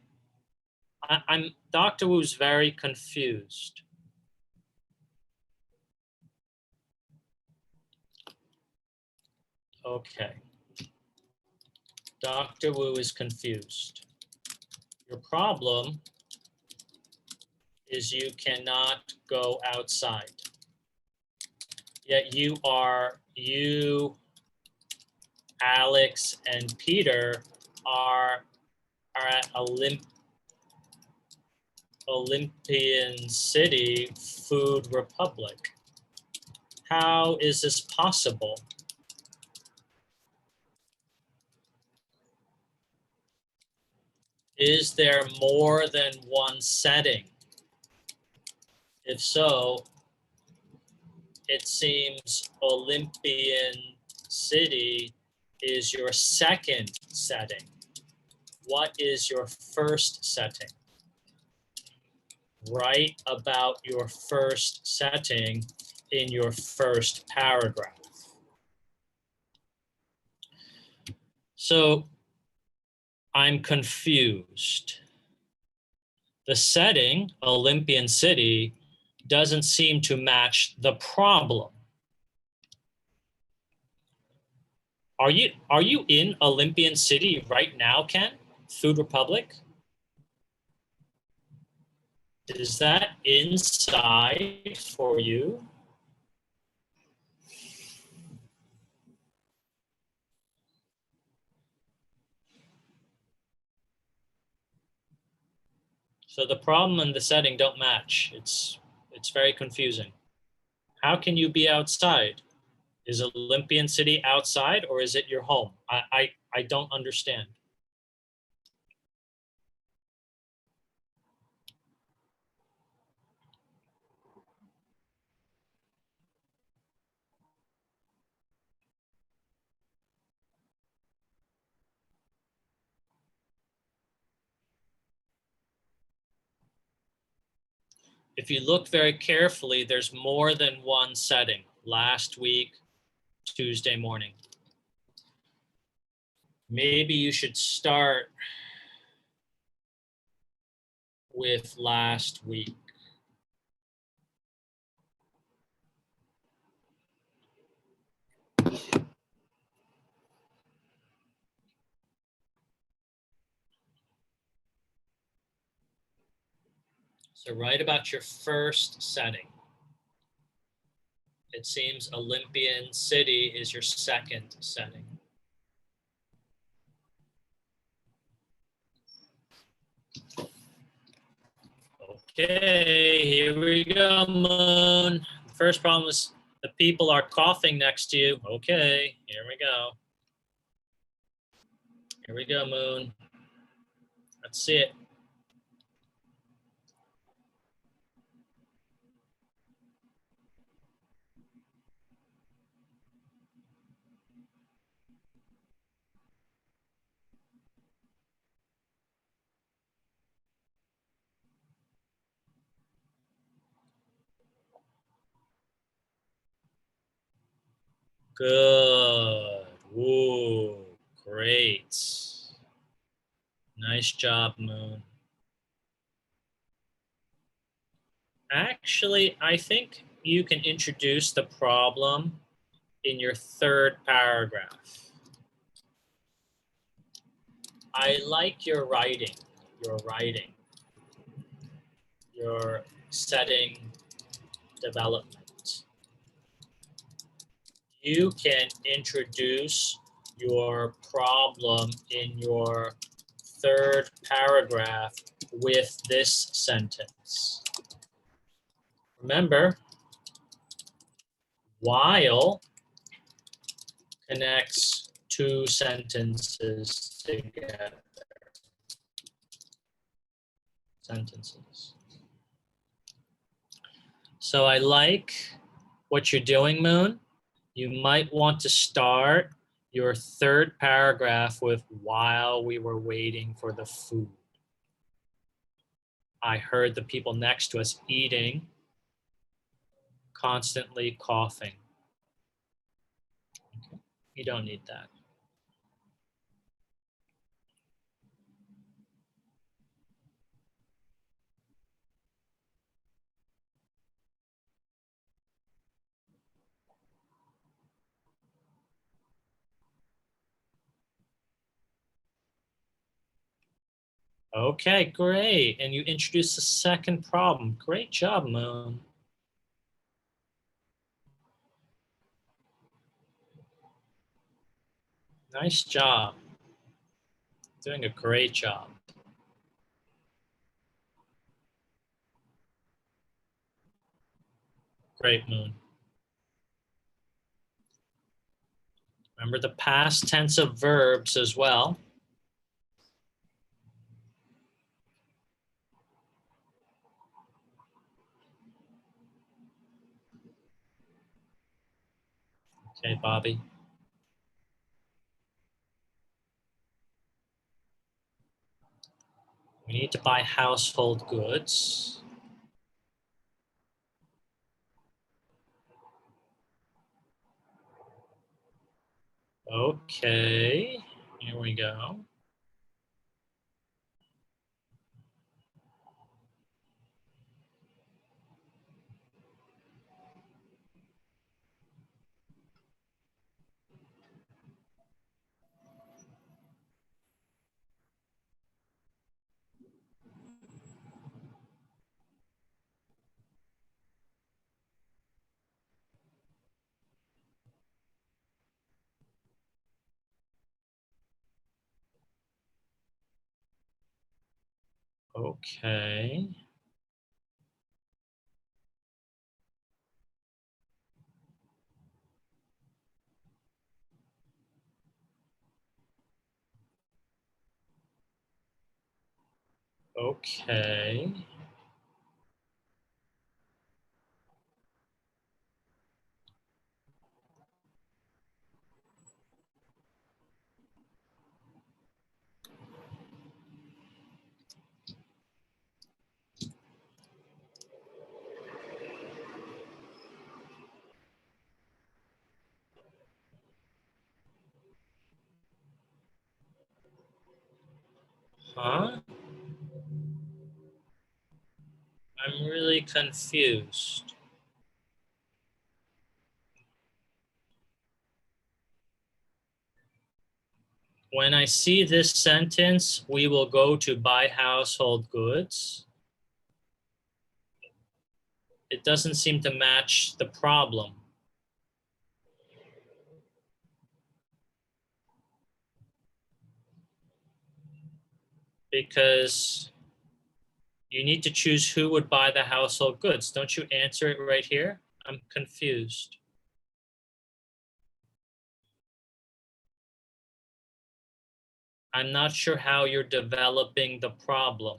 S1: Dr. Wu's very confused. Okay. Dr. Wu is confused. Your problem is you cannot go outside. Yet you, Alex, and Peter are at Olympian City Food Republic. How is this possible? Is there more than one setting? If so, it seems Olympian City is your second setting. What is your first setting? Write about your first setting in your first paragraph. So I'm confused. The setting, Olympian City, doesn't seem to match the problem. Are you in Olympian City right now, Ken? Food Republic? Is that inside for you? So the problem and the setting don't match. It's very confusing. How can you be outside? Is Olympian City outside or is it your home? I don't understand. If you look very carefully, there's more than one setting. Last week, Tuesday morning. Maybe you should start with last week. So write about your first setting. It seems Olympian City is your second setting. Okay, here we go, Moon. The first problem is the people are coughing next to you. Okay, here we go. Here we go, Moon. Let's see it. Good. Woo, great. Nice job, Moon. Actually, I think you can introduce the problem in your third paragraph. I like your writing, your setting development. You can introduce your problem in your third paragraph with this sentence. Remember, while connects two sentences together. Sentences. So I like what you're doing, Moon. You might want to start your third paragraph with while we were waiting for the food. I heard the people next to us eating, constantly coughing. Okay. You don't need that. Okay, great. And you introduced the second problem. Great job, Moon. Nice job. Doing a great job. Great, Moon. Remember the past tense of verbs as well. Okay, Bobby. We need to buy household goods. Okay, here we go. Okay. Okay. Huh? I'm really confused. When I see this sentence, we will go to buy household goods. It doesn't seem to match the problem. Because you need to choose who would buy the household goods. Don't you answer it right here? I'm confused. I'm not sure how you're developing the problem.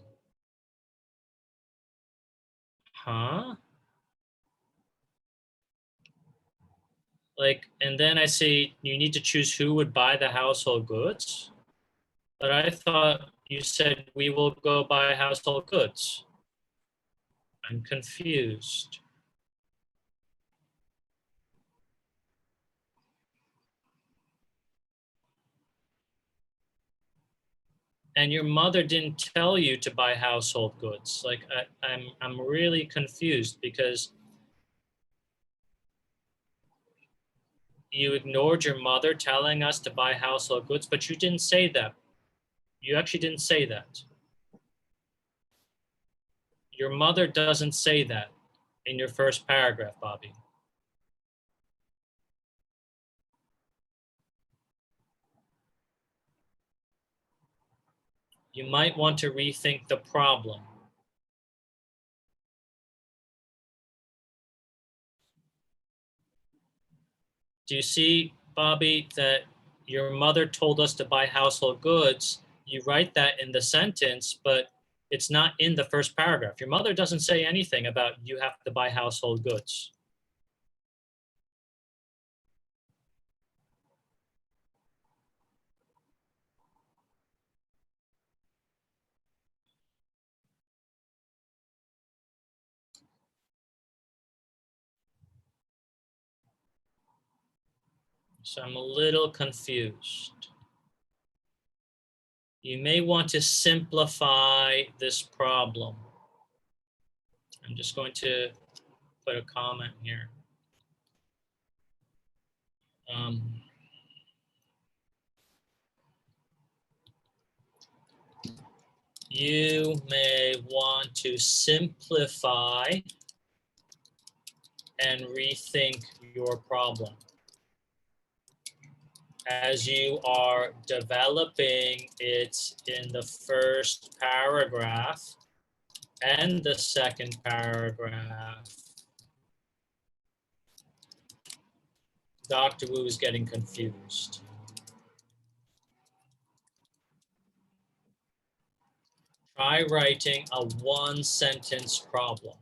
S1: Huh? Like, and then I say you need to choose who would buy the household goods. But I thought you said we will go buy household goods. I'm confused. And your mother didn't tell you to buy household goods. Like I'm really confused because you ignored your mother telling us to buy household goods, but you didn't say that. You actually didn't say that. Your mother doesn't say that in your first paragraph, Bobby. You might want to rethink the problem. Do you see, Bobby, that your mother told us to buy household goods? You write that in the sentence, but it's not in the first paragraph. Your mother doesn't say anything about you have to buy household goods. So I'm a little confused. You may want to simplify this problem. I'm just going to put a comment here. You may want to simplify and rethink your problem. As you are developing it in the first paragraph and the second paragraph, Dr. Wu is getting confused. Try writing a one-sentence problem.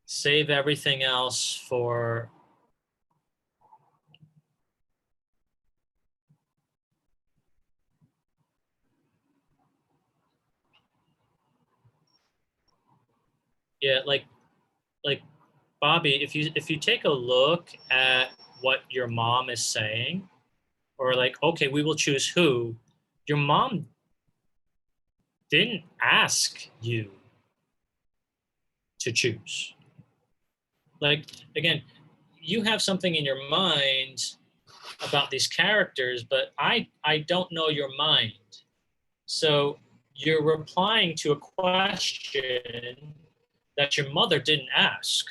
S1: Save everything else for like Bobby, if you take a look at what your mom is saying, or like, okay, we will choose who, your mom didn't ask you to choose. Like, again, you have something in your mind about these characters, but I don't know your mind. So you're replying to a question that your mother didn't ask.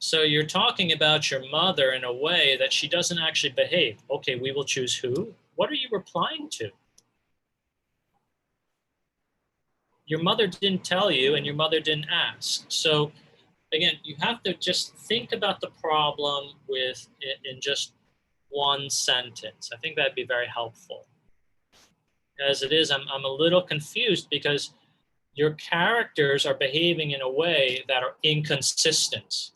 S1: So you're talking about your mother in a way that she doesn't actually behave. Okay, we will choose who? What are you replying to? Your mother didn't tell you and your mother didn't ask. So again, you have to just think about the problem in just one sentence. I think that'd be very helpful. As it is, I'm a little confused because your characters are behaving in a way that are inconsistent.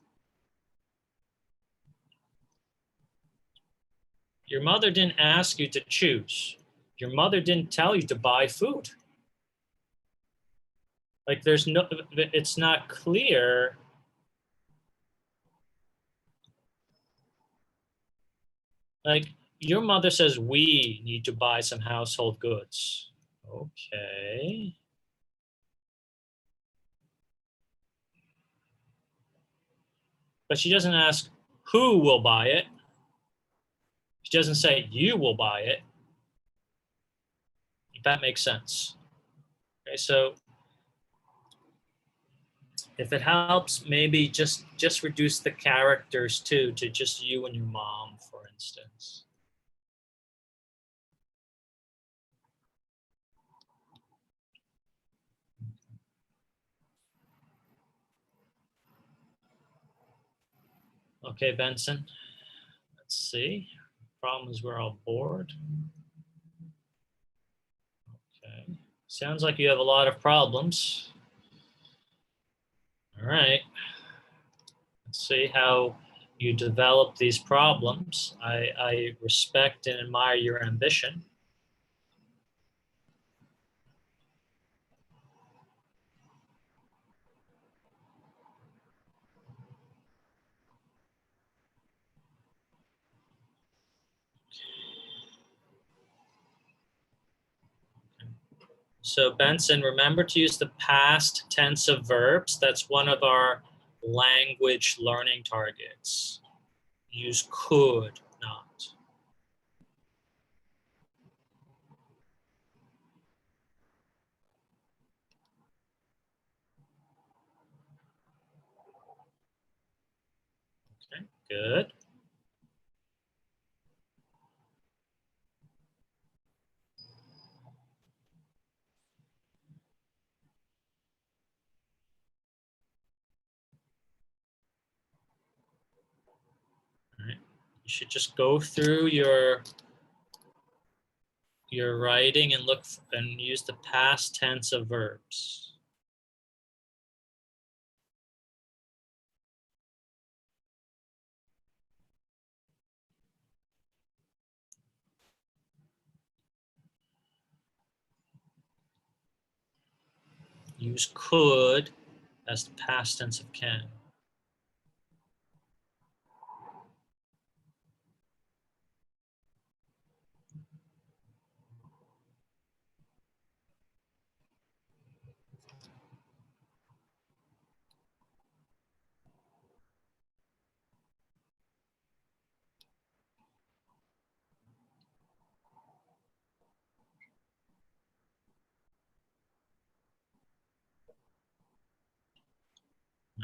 S1: Your mother didn't ask you to choose. Your mother didn't tell you to buy food. Like it's not clear. Like your mother says, we need to buy some household goods. Okay. But she doesn't ask who will buy it. She doesn't say you will buy it. If that makes sense. Okay, so if it helps, maybe just reduce the characters too to just you and your mom, for instance. Okay, Benson. Let's see. Problem is we're all bored. Okay. Sounds like you have a lot of problems. All right. Let's see how you develop these problems. I respect and admire your ambition. So Benson, remember to use the past tense of verbs. That's one of our language learning targets. Use could not. Okay, good. You should just go through your writing and look and use the past tense of verbs. Use could as the past tense of can.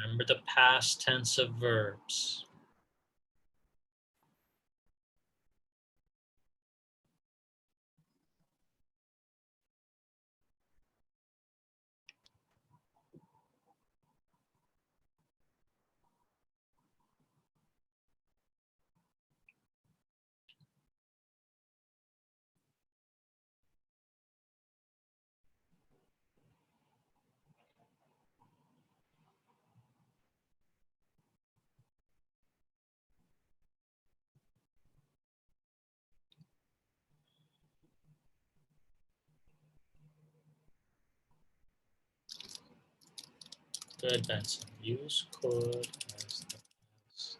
S1: Remember the past tense of verbs. Good, Benson. Use could as the past tense.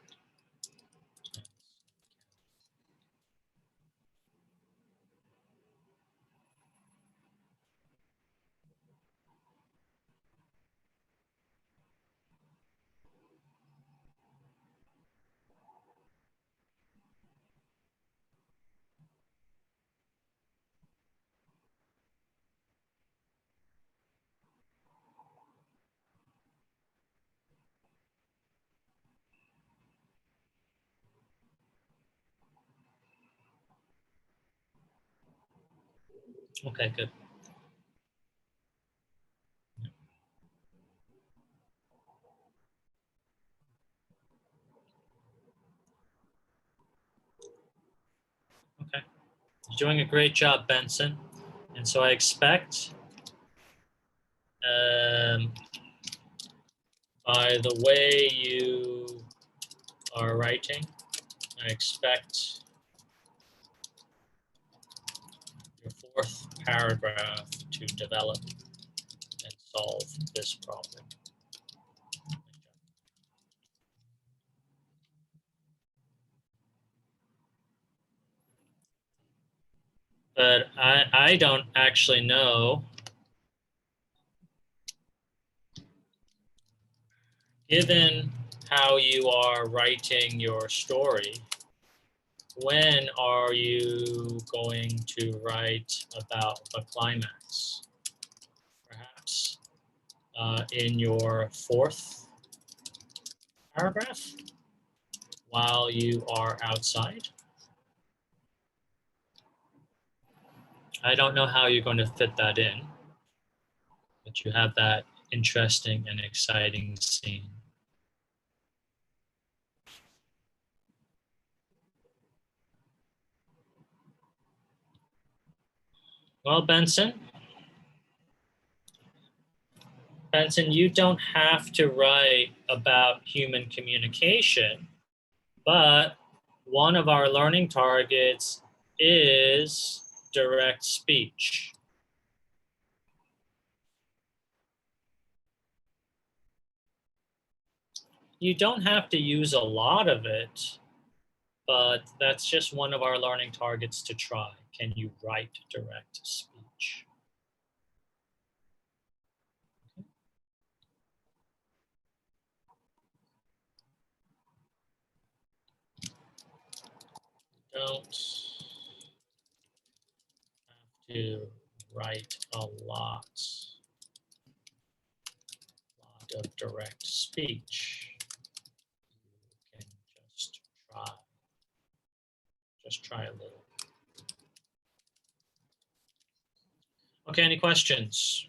S1: Okay, good. Okay. You're doing a great job, Benson. And so I expect by the way you are writing, I expect your fourth paragraph to develop and solve this problem. But I don't actually know, given how you are writing your story, when are you going to write about the climax? Perhaps in your fourth paragraph while you are outside? I don't know how you're going to fit that in, but you have that interesting and exciting scene. Well, Benson, you don't have to write about human communication, but one of our learning targets is direct speech. You don't have to use a lot of it, but that's just one of our learning targets to try. Can you write direct speech? Don't have to write a lot of direct speech. You can just try. Just try a little. Okay, any questions?